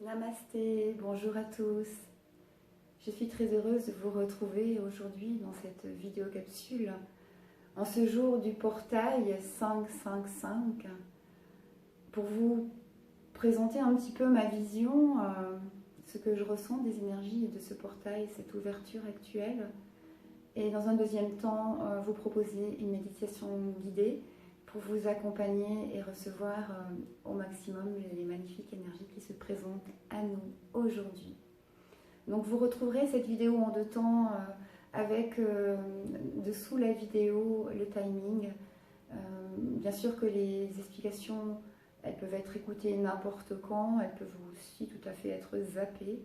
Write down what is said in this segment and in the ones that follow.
Namasté, bonjour à tous. Je suis très heureuse de vous retrouver aujourd'hui dans cette vidéo capsule en ce jour du portail 555 pour vous présenter un petit peu ma vision, ce que je ressens des énergies de ce portail, cette ouverture actuelle. Et dans un deuxième temps, vous proposer une méditation guidée pour vous accompagner et recevoir au maximum les magnifiques énergies qui se présentent à nous aujourd'hui. Donc vous retrouverez cette vidéo en deux temps avec dessous la vidéo le timing. Bien sûr que les explications, elles peuvent être écoutées n'importe quand, elles peuvent aussi tout à fait être zappées.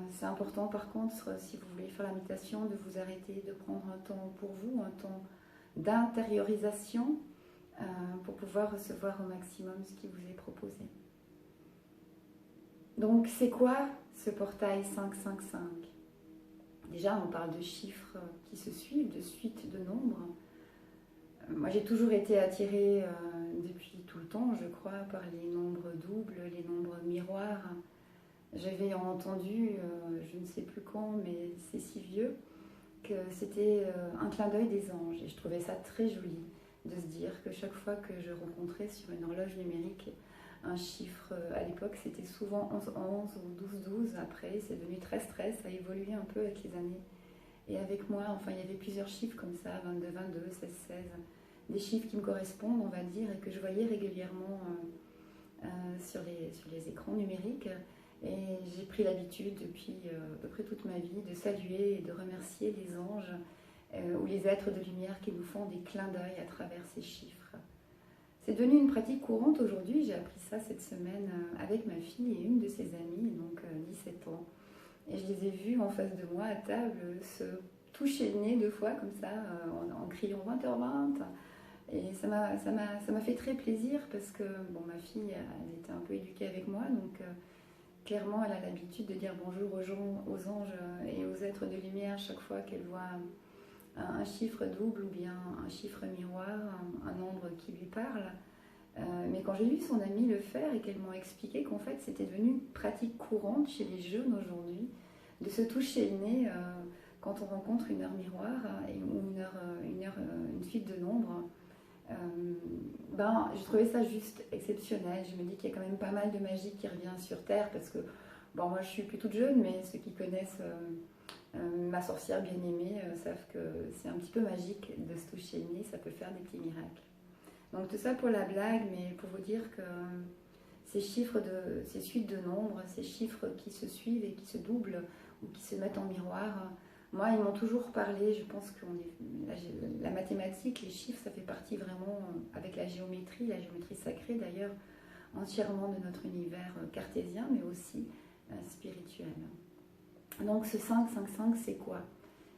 C'est important par contre, si vous voulez faire la méditation, de vous arrêter, de prendre un temps pour vous, un temps d'intériorisation pour pouvoir recevoir au maximum ce qui vous est proposé. Donc c'est quoi ce portail 555? Déjà on parle de chiffres qui se suivent, de suites de nombres. Moi j'ai toujours été attirée depuis tout le temps, je crois, par les nombres doubles, les nombres miroirs. J'avais entendu, je ne sais plus quand, mais c'est si vieux, que c'était un clin d'œil des anges. Et je trouvais ça très joli de se dire que chaque fois que je rencontrais sur une horloge numérique un chiffre, à l'époque c'était souvent 11-11 ou 12-12, après c'est devenu 13-13, ça a évolué un peu avec les années. Et avec moi, enfin il y avait plusieurs chiffres comme ça, 22-22, 16-16, des chiffres qui me correspondent on va dire et que je voyais régulièrement sur les écrans numériques. Et j'ai pris l'habitude depuis à peu près toute ma vie de saluer et de remercier les anges ou les êtres de lumière qui nous font des clins d'œil à travers ces chiffres. C'est devenu une pratique courante aujourd'hui, j'ai appris ça cette semaine avec ma fille et une de ses amies, donc 17 ans. Et je les ai vues en face de moi à table se toucher le nez deux fois comme ça en criant 20h20. Et ça m'a fait très plaisir parce que bon, ma fille elle était un peu éduquée avec moi, donc clairement, elle a l'habitude de dire bonjour aux anges et aux êtres de lumière chaque fois qu'elle voit un chiffre double ou bien un chiffre miroir, un nombre qui lui parle. Mais quand j'ai vu son amie le faire et qu'elle m'a expliqué qu'en fait c'était devenu une pratique courante chez les jeunes aujourd'hui, de se toucher le nez quand on rencontre une heure miroir ou une suite de nombres, j'ai trouvé ça juste exceptionnel. Je me dis qu'il y a quand même pas mal de magie qui revient sur Terre parce que bon, moi je suis plus toute jeune, mais ceux qui connaissent ma sorcière bien aimée savent que c'est un petit peu magique de se toucher le nez, ça peut faire des petits miracles. Donc tout ça pour la blague, mais pour vous dire que ces suites de nombres, ces chiffres qui se suivent et qui se doublent ou qui se mettent en miroir, moi, ils m'ont toujours parlé. Je pense que la mathématique, les chiffres, ça fait partie vraiment, avec la géométrie sacrée d'ailleurs, entièrement de notre univers cartésien, mais aussi spirituel. Donc ce 555, c'est quoi?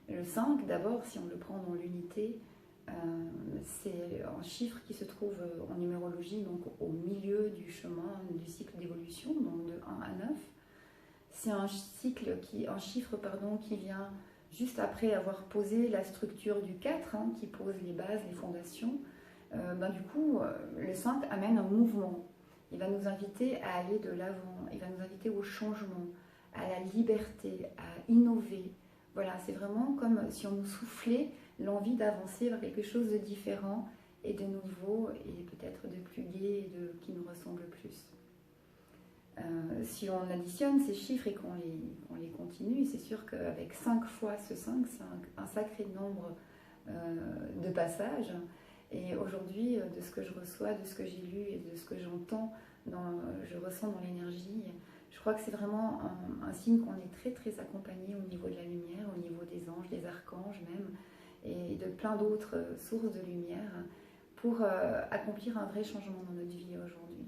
Le 5, d'abord, si on le prend dans l'unité, c'est un chiffre qui se trouve en numérologie, donc au milieu du chemin du cycle d'évolution, donc de 1 à 9. C'est un chiffre qui vient juste après avoir posé la structure du 4, qui pose les bases, les fondations. Du coup, le 5 amène un mouvement. Il va nous inviter à aller de l'avant, il va nous inviter au changement, à la liberté, à innover. Voilà, c'est vraiment comme si on nous soufflait l'envie d'avancer vers quelque chose de différent et de nouveau et peut-être de plus gai et qui nous ressemble plus. Si on additionne ces chiffres et qu'on les continue, c'est sûr qu'avec 5 fois ce 5, c'est un sacré nombre de passages. Et aujourd'hui, de ce que je reçois, de ce que j'ai lu et de ce que j'entends, je ressens dans l'énergie, je crois que c'est vraiment un signe qu'on est très très accompagné au niveau de la lumière, au niveau des anges, des archanges même, et de plein d'autres sources de lumière pour accomplir un vrai changement dans notre vie aujourd'hui.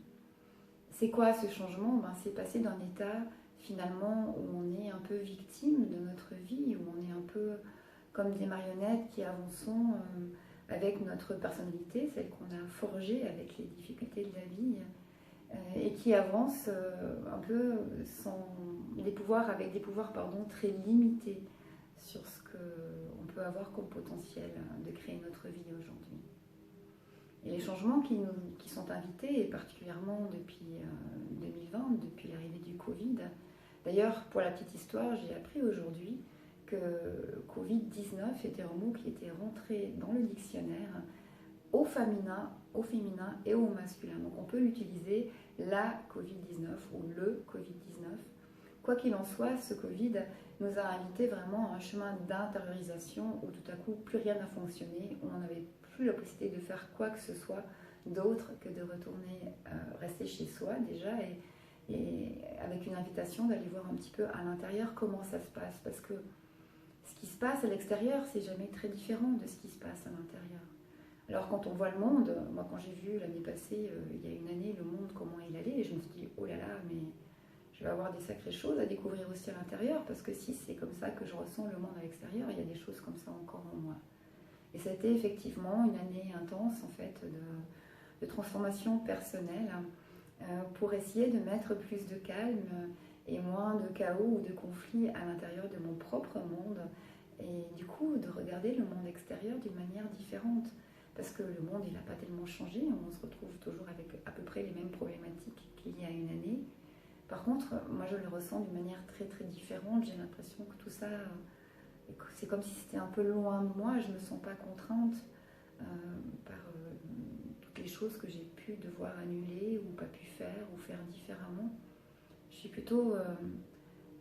C'est quoi ce changement? C'est passer d'un état finalement où on est un peu victime de notre vie, où on est un peu comme des marionnettes qui avançons avec notre personnalité, celle qu'on a forgée avec les difficultés de la vie, et qui avancent un peu avec des pouvoirs très limités sur ce qu'on peut avoir comme potentiel de créer notre vie aujourd'hui. Et les changements qui sont invités, et particulièrement depuis 2020, depuis l'arrivée du Covid. D'ailleurs, pour la petite histoire, j'ai appris aujourd'hui que Covid-19 était un mot qui était rentré dans le dictionnaire au féminin et au masculin. Donc on peut l'utiliser la Covid-19 ou le Covid-19. Quoi qu'il en soit, ce Covid nous a invité vraiment à un chemin d'intériorisation où tout à coup plus rien n'a fonctionné, où on n'avait plus la possibilité de faire quoi que ce soit d'autre que de retourner rester chez soi déjà et avec une invitation d'aller voir un petit peu à l'intérieur comment ça se passe, parce que ce qui se passe à l'extérieur, c'est jamais très différent de ce qui se passe à l'intérieur. Alors quand on voit le monde, moi quand j'ai vu l'année passée, il y a une année, le monde, comment il allait, et je me suis dit, oh là là, mais je vais avoir des sacrées choses à découvrir aussi à l'intérieur, parce que si c'est comme ça que je ressens le monde à l'extérieur, il y a des choses comme ça encore en moi. Et ça a été effectivement une année intense en fait de transformation personnelle pour essayer de mettre plus de calme et moins de chaos ou de conflits à l'intérieur de mon propre monde, et du coup de regarder le monde extérieur d'une manière différente. Parce que le monde, il n'a pas tellement changé, on se retrouve toujours avec à peu près les mêmes problématiques qu'il y a une année. Par contre, moi je le ressens d'une manière très très différente, j'ai l'impression que tout ça, c'est comme si c'était un peu loin de moi, je ne me sens pas contrainte par toutes les choses que j'ai pu devoir annuler ou pas pu faire ou faire différemment. Je suis plutôt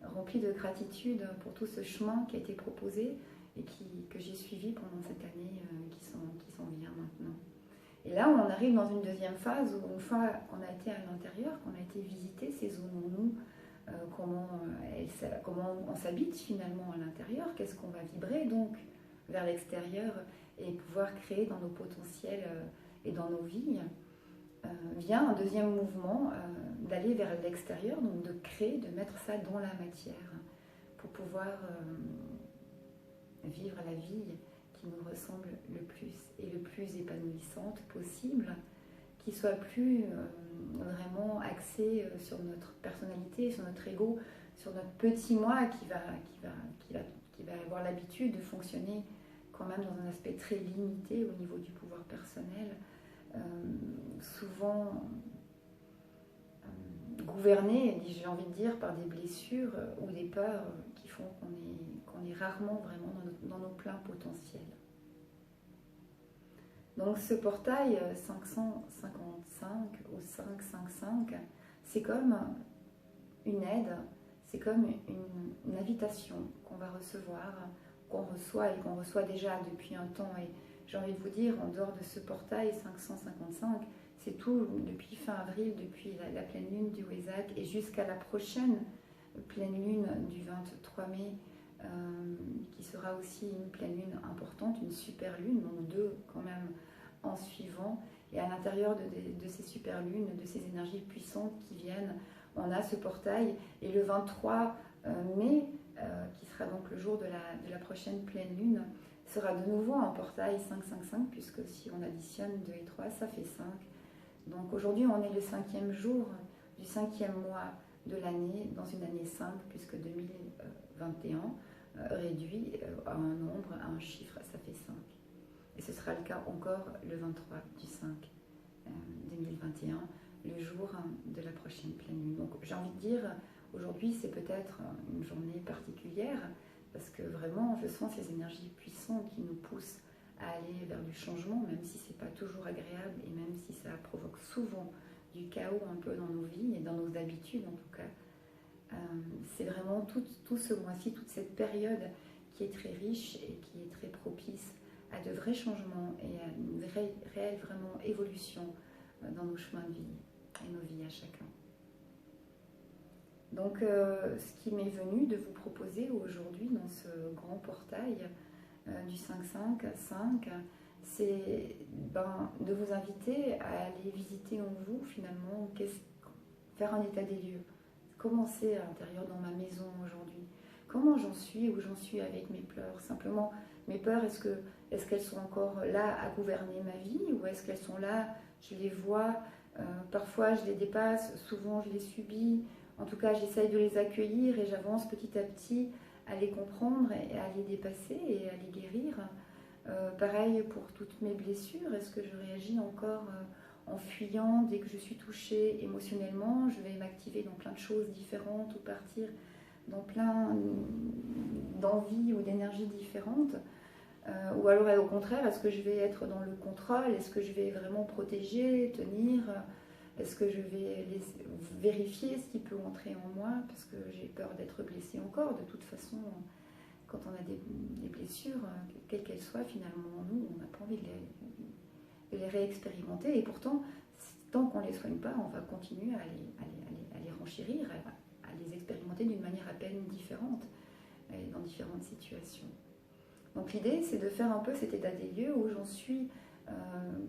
remplie de gratitude pour tout ce chemin qui a été proposé et que j'ai suivi pendant cette année qui s'en vient maintenant. Et là, on arrive dans une deuxième phase où une fois qu'on a été à l'intérieur, qu'on a été visiter ces zones en nous, comment on s'habite finalement à l'intérieur, qu'est-ce qu'on va vibrer donc vers l'extérieur et pouvoir créer dans nos potentiels et dans nos vies, vient un deuxième mouvement d'aller vers l'extérieur, donc de créer, de mettre ça dans la matière pour pouvoir vivre la vie qui nous ressemble le plus et le plus épanouissante possible, qui soit plus vraiment axée sur notre personnalité, sur notre ego, sur notre petit moi qui va avoir l'habitude de fonctionner quand même dans un aspect très limité au niveau du pouvoir personnel, souvent gouverné, j'ai envie de dire, par des blessures ou des peurs qui font qu'on est rarement vraiment dans nos pleins potentiels. Donc ce portail 555 ou 555, c'est comme une aide, c'est comme une invitation qu'on va recevoir, qu'on reçoit et qu'on reçoit déjà depuis un temps. Et j'ai envie de vous dire, en dehors de ce portail 555, c'est tout depuis fin avril, depuis la pleine lune du Wesak et jusqu'à la prochaine pleine lune du 23 mai, qui sera aussi une pleine lune importante, une super lune, donc deux quand même en suivant. Et à l'intérieur de ces super lunes, de ces énergies puissantes qui viennent, on a ce portail. Et le 23 mai, qui sera donc le jour de la prochaine pleine lune, sera de nouveau un portail 555, puisque si on additionne 2 et 3, ça fait 5. Donc aujourd'hui, on est le 5e jour du 5e mois de l'année, dans une année 5, puisque 2021 réduit à un nombre, à un chiffre, ça fait 5. Et ce sera le cas encore le 23 du 5 2021, le jour de la prochaine pleine lune. Donc j'ai envie de dire, aujourd'hui c'est peut-être une journée particulière, parce que vraiment je sens ces énergies puissantes qui nous poussent à aller vers du changement, même si c'est pas toujours agréable et même si ça provoque souvent du chaos un peu dans nos vies et dans nos habitudes en tout cas. C'est vraiment tout ce mois-ci, toute cette période qui est très riche et qui est très propice à de vrais changements et à une réelle vraiment évolution dans nos chemins de vie et nos vies à chacun. Donc ce qui m'est venu de vous proposer aujourd'hui dans ce grand portail du 555, c'est de vous inviter à aller visiter en vous finalement, faire un état des lieux. Commencer à l'intérieur dans ma maison aujourd'hui. Comment j'en suis, où j'en suis avec mes peurs. Simplement, mes peurs, est-ce qu'elles sont encore là à gouverner ma vie ou est-ce qu'elles sont là, je les vois, parfois je les dépasse, souvent je les subis. En tout cas, j'essaye de les accueillir et j'avance petit à petit à les comprendre et à les dépasser et à les guérir. Pareil pour toutes mes blessures, est-ce que je réagis encore en fuyant dès que je suis touchée émotionnellement? Je vais m'activer dans plein de choses différentes ou partir dans plein d'envies ou d'énergies différentes. Ou alors au contraire, est-ce que je vais être dans le contrôle? Est-ce que je vais vraiment protéger, tenir? Est-ce que je vais vérifier ce qui peut entrer en moi? Parce que j'ai peur d'être blessée encore. De toute façon, quand on a des blessures, quelles qu'elles soient, finalement, nous, on n'a pas envie de les réexpérimenter. Et pourtant, tant qu'on ne les soigne pas, on va continuer à les renchérir, à les expérimenter d'une manière à peine différente, et dans différentes situations. Donc l'idée, c'est de faire un peu cet état des lieux où j'en suis,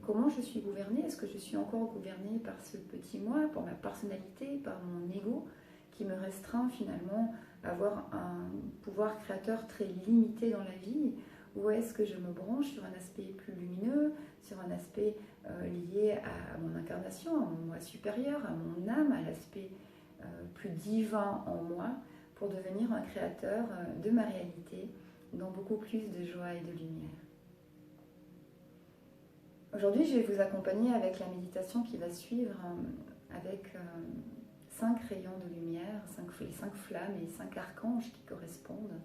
comment je suis gouvernée. Est-ce que je suis encore gouvernée par ce petit moi, par ma personnalité, par mon ego, qui me restreint finalement à avoir un pouvoir créateur très limité dans la vie? Ou est-ce que je me branche sur un aspect plus lumineux, sur un aspect lié à mon incarnation, à mon moi supérieur, à mon âme, à l'aspect plus divin en moi, pour devenir un créateur de ma réalité, dans beaucoup plus de joie et de lumière. Aujourd'hui, je vais vous accompagner avec la méditation qui va suivre, avec 5 rayons de lumière, les 5 flammes et 5 archanges qui correspondent.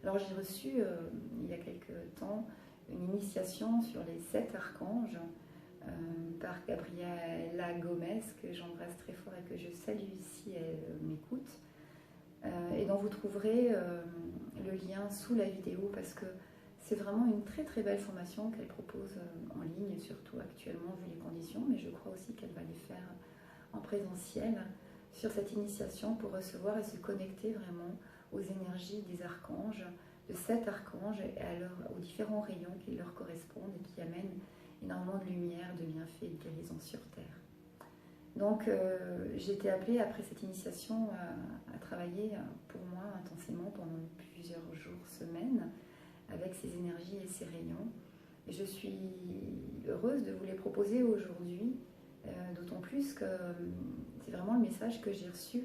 Alors j'ai reçu, il y a quelques temps, une initiation sur les 7 archanges par Gabriela Gomez, que j'embrasse très fort et que je salue ici, elle m'écoute. Et dont vous trouverez le lien sous la vidéo, parce que c'est vraiment une très très belle formation qu'elle propose en ligne, surtout actuellement vu les conditions, mais je crois aussi qu'elle va les faire en présentiel sur cette initiation pour recevoir et se connecter vraiment aux énergies des archanges, de 7 archanges et aux différents rayons qui leur correspondent et qui amènent énormément de lumière, de bienfaits et de guérison sur Terre. Donc j'ai été appelée après cette initiation à travailler pour moi intensément pendant plusieurs jours, semaines, avec ces énergies et ces rayons. Et je suis heureuse de vous les proposer aujourd'hui, d'autant plus que c'est vraiment le message que j'ai reçu,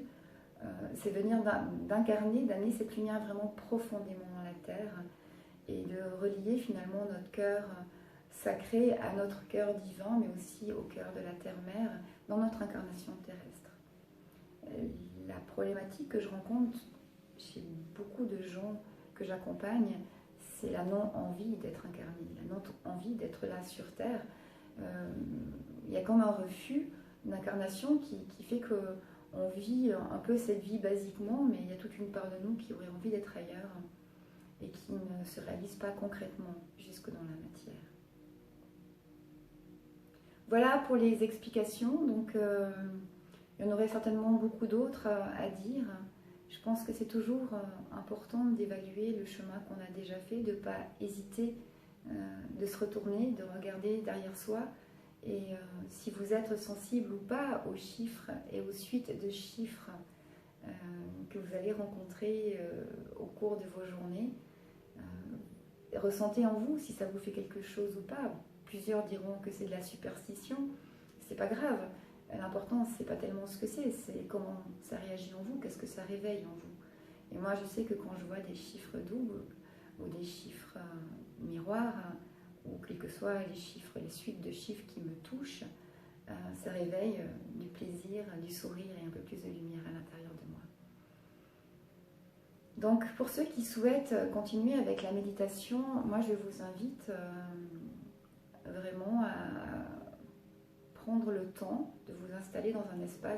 c'est venir d'incarner, d'amener cette lumière vraiment profondément dans la Terre et de relier finalement notre cœur sacré à notre cœur divin, mais aussi au cœur de la Terre-Mère, dans notre incarnation terrestre. La problématique que je rencontre chez beaucoup de gens que j'accompagne, c'est la non-envie d'être incarné, la non-envie d'être là sur Terre. Il y a comme un refus d'incarnation qui fait qu'on vit un peu cette vie basiquement, mais il y a toute une part de nous qui aurait envie d'être ailleurs et qui ne se réalise pas concrètement jusque dans la matière. Voilà pour les explications. Donc il y en aurait certainement beaucoup d'autres à dire. Je pense que c'est toujours important d'évaluer le chemin qu'on a déjà fait, de ne pas hésiter, de se retourner, de regarder derrière soi. Et si vous êtes sensible ou pas aux chiffres et aux suites de chiffres que vous allez rencontrer au cours de vos journées, ressentez en vous si ça vous fait quelque chose ou pas. Plusieurs diront que c'est de la superstition, c'est pas grave. L'important, c'est pas tellement ce que c'est comment ça réagit en vous, qu'est-ce que ça réveille en vous. Et moi, je sais que quand je vois des chiffres doubles ou des chiffres miroirs, ou quels que soient les chiffres, les suites de chiffres qui me touchent, ça réveille du plaisir, du sourire et un peu plus de lumière à l'intérieur de moi. Donc, pour ceux qui souhaitent continuer avec la méditation, moi, je vous invite vraiment à prendre le temps de vous installer dans un espace